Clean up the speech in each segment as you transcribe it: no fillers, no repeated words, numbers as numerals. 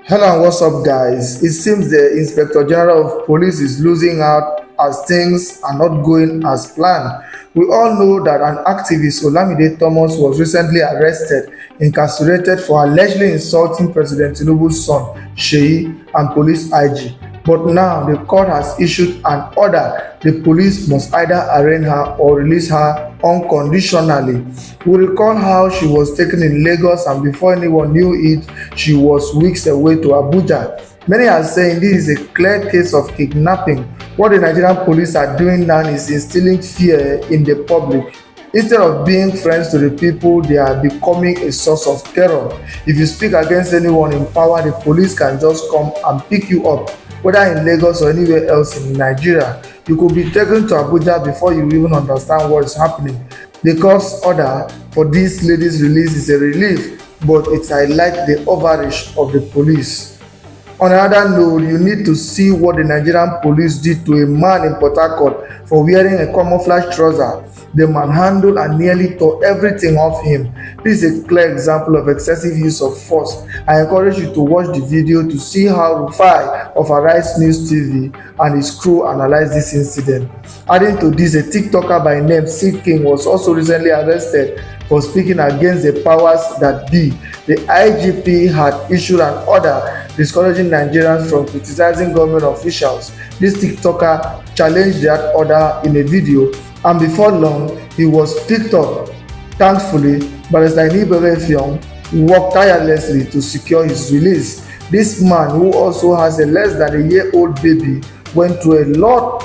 Hello and what's up, guys? It seems the Inspector General of Police is losing out as things are not going as planned. We all know that an activist, Olamide Thomas, was recently arrested, incarcerated for allegedly insulting President Tinubu's son, Seyi, and police IG. But now the court has issued an order. The police must either arraign her or release her unconditionally. We recall how she was taken in Lagos, and before anyone knew it, she was weeks away to Abuja. Many are saying this is a clear case of kidnapping. What the Nigerian police are doing now is instilling fear in the public. Instead of being friends to the people, they are becoming a source of terror. If you speak against anyone in power, the police can just come and pick you up. Whether in Lagos or anywhere else in Nigeria, you could be taken to Abuja before you even understand what is happening. The court's order for this lady's release is a relief, but it highlights the overreach of the police. On another note, you need to see what the Nigerian police did to a man in Port Harcourt for wearing a camouflage trouser. They manhandled and nearly tore everything off him. This is a clear example of excessive use of force. I encourage you to watch the video to see how Rufai of Arise News TV and his crew analyze this incident. Adding to this, a TikToker by name Seyi was also recently arrested for speaking against the powers that be. The IGP had issued an order discouraging Nigerians from criticizing government officials. This TikToker challenged that order in a video, and before long, he was picked up. Thankfully, Barrister worked tirelessly to secure his release. This man, who also has a less than a year-old baby, went through a lot.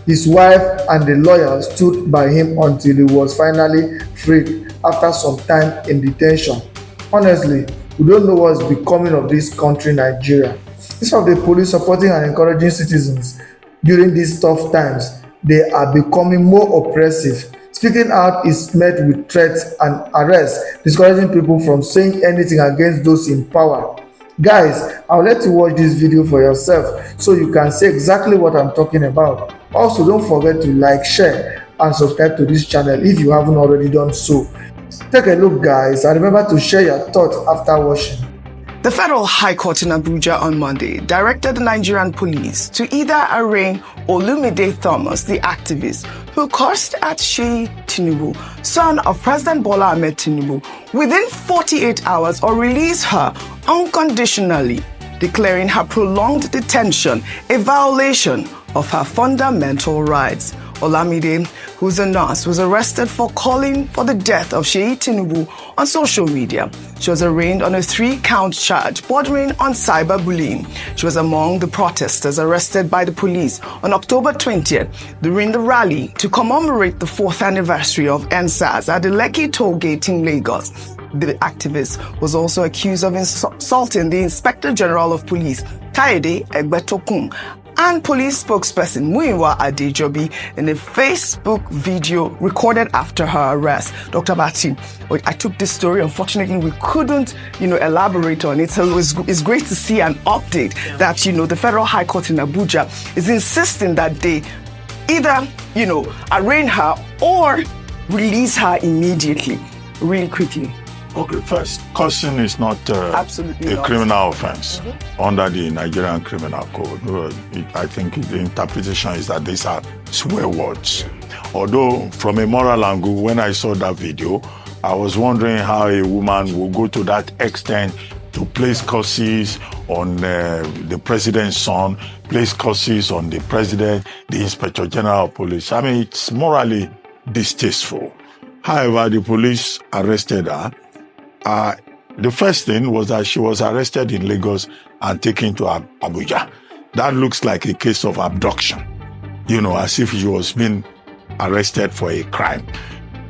His wife and the lawyer stood by him until he was finally freed after some time in detention. Honestly, we don't know what's becoming of this country, Nigeria. Instead of the police supporting and encouraging citizens during these tough times, they are becoming more oppressive. Speaking out is met with threats and arrests, discouraging people from saying anything against those in power. Guys, I'll let you watch this video for yourself so you can see exactly what I'm talking about. Also, don't forget to like, share, and subscribe to this channel if you haven't already done so. Take a look, guys, and remember to share your thoughts after watching. The Federal High Court in Abuja on Monday directed the Nigerian police to either arraign Olamide Thomas, the activist who cursed at Seyi Tinubu, son of President Bola Ahmed Tinubu, within 48 hours, or release her unconditionally, declaring her prolonged detention a violation of her fundamental rights. Olamide, who's a nurse, was arrested for calling for the death of Seyi Tinubu on social media. She was arraigned on a 3-count charge bordering on cyberbullying. She was among the protesters arrested by the police on October 20th during the rally to commemorate the 4th anniversary of NSAS at the Lekki toll gate in Lagos. The activist was also accused of insulting the Inspector General of Police, Kayode Egbetokun, and police spokesperson Muyiwa Adejobi in a Facebook video recorded after her arrest. Dr. Bati, I took this story. Unfortunately, we couldn't, elaborate on it. So it's great to see an update that, the Federal High Court in Abuja is insisting that they either, arraign her or release her immediately. Really quickly. Okay, first, cursing is not Absolutely a not. criminal offense under the Nigerian Criminal Code. I think the interpretation is that these are swear words. Although, from a moral angle, when I saw that video, I was wondering how a woman will go to that extent to place curses on the president's son, place curses on the president, the Inspector General of Police. I mean, it's morally distasteful. However, the police arrested her. The first thing was that she was arrested in Lagos and taken to Abuja. That looks like a case of abduction, as if she was being arrested for a crime.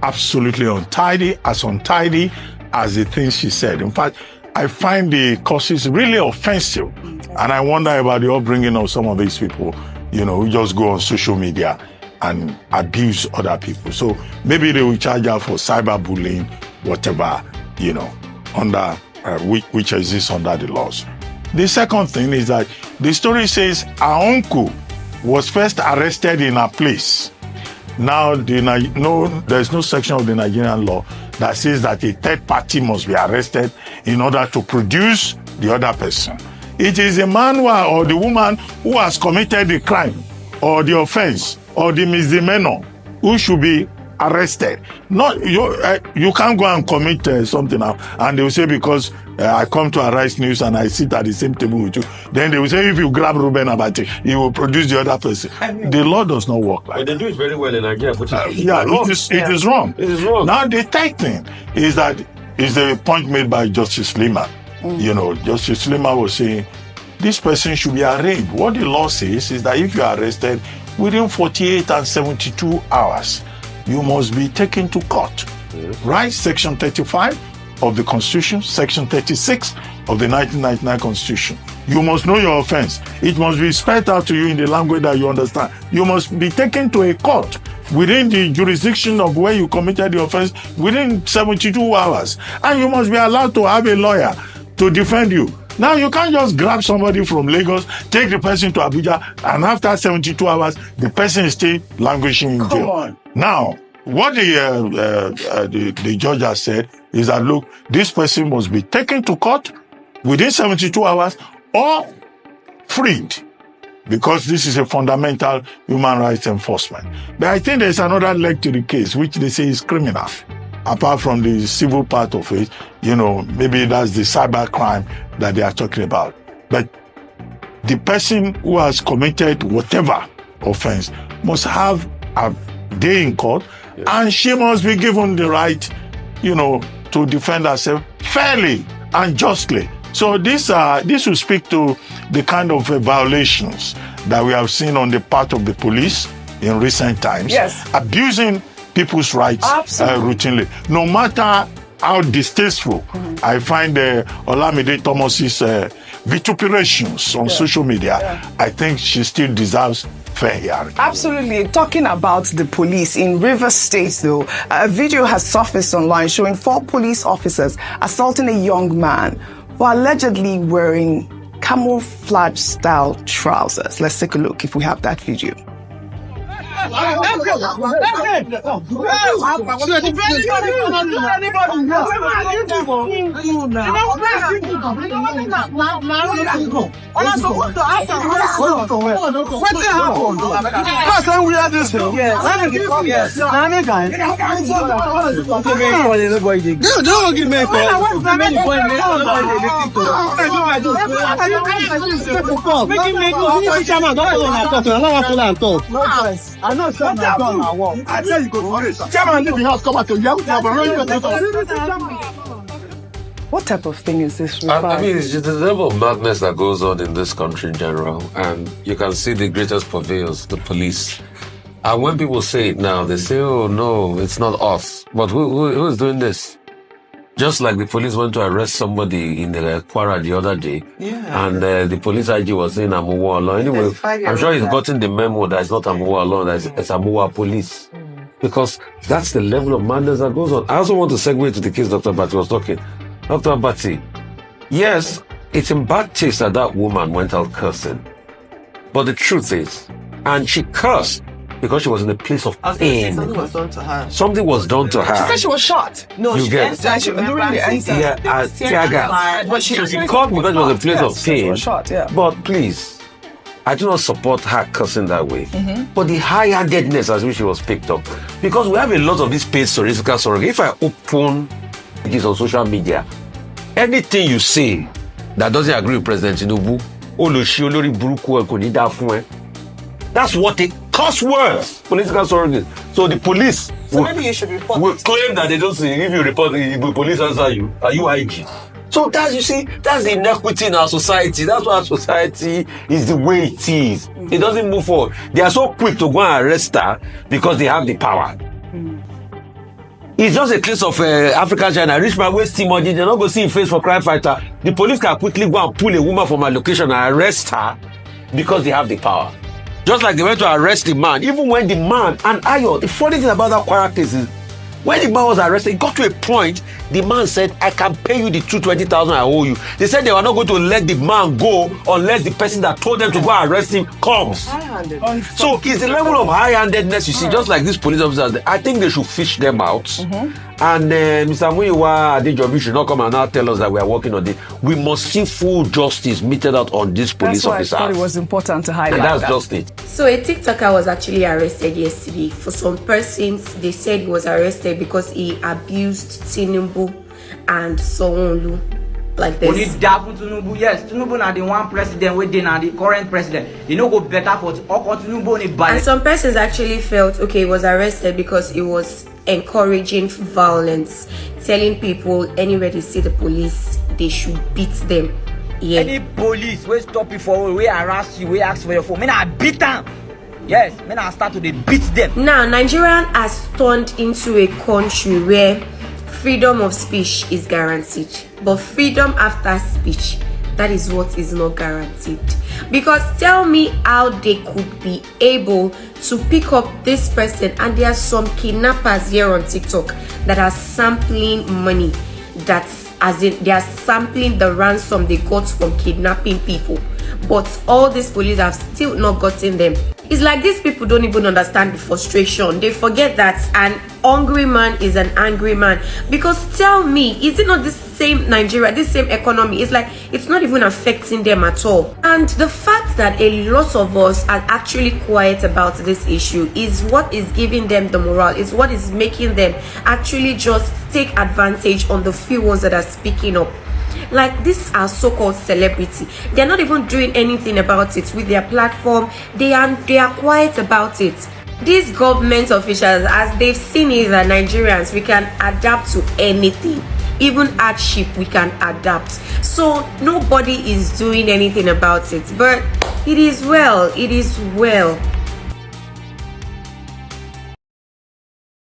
Absolutely untidy as the things she said. In fact, I find the causes really offensive. And I wonder about the upbringing of some of these people, who just go on social media and abuse other people. So maybe they will charge her for cyberbullying, whatever, under which exists under the laws. The second thing is that the story says her uncle was first arrested in a place. Now, there's no section of the Nigerian law that says that a third party must be arrested in order to produce the other person. It is a man or the woman who has committed the crime or the offense or the misdemeanor who should be arrested. Not you can't go and commit something now, and they will say because I come to Arise News and I sit at the same table with you. Then they will say if you grab Ruben Abati, he will produce the other person. The law does not work like that. They do it very well in Nigeria. It is wrong. It is wrong. Now the third thing is the point made by Justice Lima. Justice Lima was saying this person should be arraigned. What the law says is that if you are arrested within 48 and 72 hours, you must be taken to court. Right? Section 35 of the Constitution, Section 36 of the 1999 Constitution. You must know your offense. It must be spelled out to you in the language that you understand. You must be taken to a court within the jurisdiction of where you committed the offense within 72 hours. And you must be allowed to have a lawyer to defend you. Now, you can't just grab somebody from Lagos, take the person to Abuja, and after 72 hours, the person is still languishing in jail. Come on. Now, what the judge has said is that, look, this person must be taken to court within 72 hours or freed, because this is a fundamental human rights enforcement. But I think there's another leg to the case, which they say is criminal. Apart from the civil part of it, maybe that's the cyber crime that they are talking about. But the person who has committed whatever offense must have a day in court, and she must be given the right, to defend herself fairly and justly. So this will speak to the kind of violations that we have seen on the part of the police in recent times. Yes. Abusing people's rights routinely. No matter how distasteful I find Olamide Thomas's vituperations on social media, I think she still deserves fair hearing. Absolutely. Talking about the police in Rivers State, though, a video has surfaced online showing 4 police officers assaulting a young man who allegedly wearing camouflage-style trousers. Let's take a look if we have that video. I know some I tell you go for it. Chairman leave the house, come back to you. What type of thing is this? I mean, it's just the level of madness that goes on in this country in general. And you can see the greatest purveyors, the police. And when people say it now, they say, oh, no, it's not us. But who is doing this? Just like the police went to arrest somebody in the Kwara the other day, and the police IG was saying Amuwa alone. Anyway, I'm sure he's gotten the memo that it's not Amuwa alone, that it's Amuwa police. Because that's the level of madness that goes on. I also want to segue to the case Dr. Abati was talking. Dr. Abati, yes, it's in bad taste that woman went out cursing. But the truth is, and she cursed because she was in a place of pain. Something was done to her. Something was done to her. She said she was shot. No, You she get- entered. She during the answer. Yeah, tear gas. But she So she called because it was a place Yes, of she pain. was shot, yeah. But please, I do not support her cursing that way. But the high-handedness as which she was picked up. Because we have a lot of these paid surrogate surrogate. If I open this on social media, anything you say that doesn't agree with President Tinubu, that's what they curse words, political surrogates. So the police So maybe you should report will it. claim that they don't say, if you report, the police answer you. Are you IG? So that's, you see, that's the inequity in our society. That's why our society is the way it is. It doesn't move forward. They are so quick to go and arrest her because they have the power. It's just a case of African China. Reach my waist, Timothy. They're not going to see him face for crime fighter. The police can quickly go and pull a woman from her location and arrest her because they have the power. Just like they went to arrest the man, even when the man, and Ayo, the funny thing about that Kwara case is, when the man was arrested, it got to a point, The man said, I can pay you the 220,000 I owe you. They said they were not going to let the man go unless the person that told them to go arrest him comes. So it's the level of high-handedness, you see, just like these police officers. I think they should fish them out. And Mr. Muyiwa Adejobi should not come and now tell us that we are working on this. We must see full justice meted out on these police officers. That's why I thought it was important to highlight. And that's just it. So a TikToker was actually arrested yesterday. For some persons, they said he was arrested because he abused Tinubu and Sonlu. Like this. We need Tinubu. Yes, Tinubu na the one president within and the current president. You know, go better for Tinubu ni bad. And some persons actually felt okay, he was arrested because he was encouraging violence, telling people anywhere they see the police, they should beat them. Yeah. Any police will stop you for we harass you, we ask for your phone. I beat them. Yes, I start to beat them. Now, Nigeria has turned into a country where freedom of speech is guaranteed, but freedom after speech, that is what is not guaranteed. Because tell me how they could be able to pick up this person, and there are some kidnappers here on TikTok that are sampling money, that's as in they are sampling the ransom they got from kidnapping people, but all these police have still not gotten them. It's like these people don't even understand the frustration. They forget that an hungry man is an angry man. Because tell me, is it not the same Nigeria, this same economy? It's like it's not even affecting them at all. And the fact that a lot of us are actually quiet about this issue is what is giving them the morale, is what is making them actually just take advantage on the few ones that are speaking up. Like, these are so-called celebrity. They're not even doing anything about it with their platform. They are quiet about it. These government officials, as they've seen it, that Nigerians, we can adapt to anything. Even hardship, we can adapt. So nobody is doing anything about it. But it is well. It is well.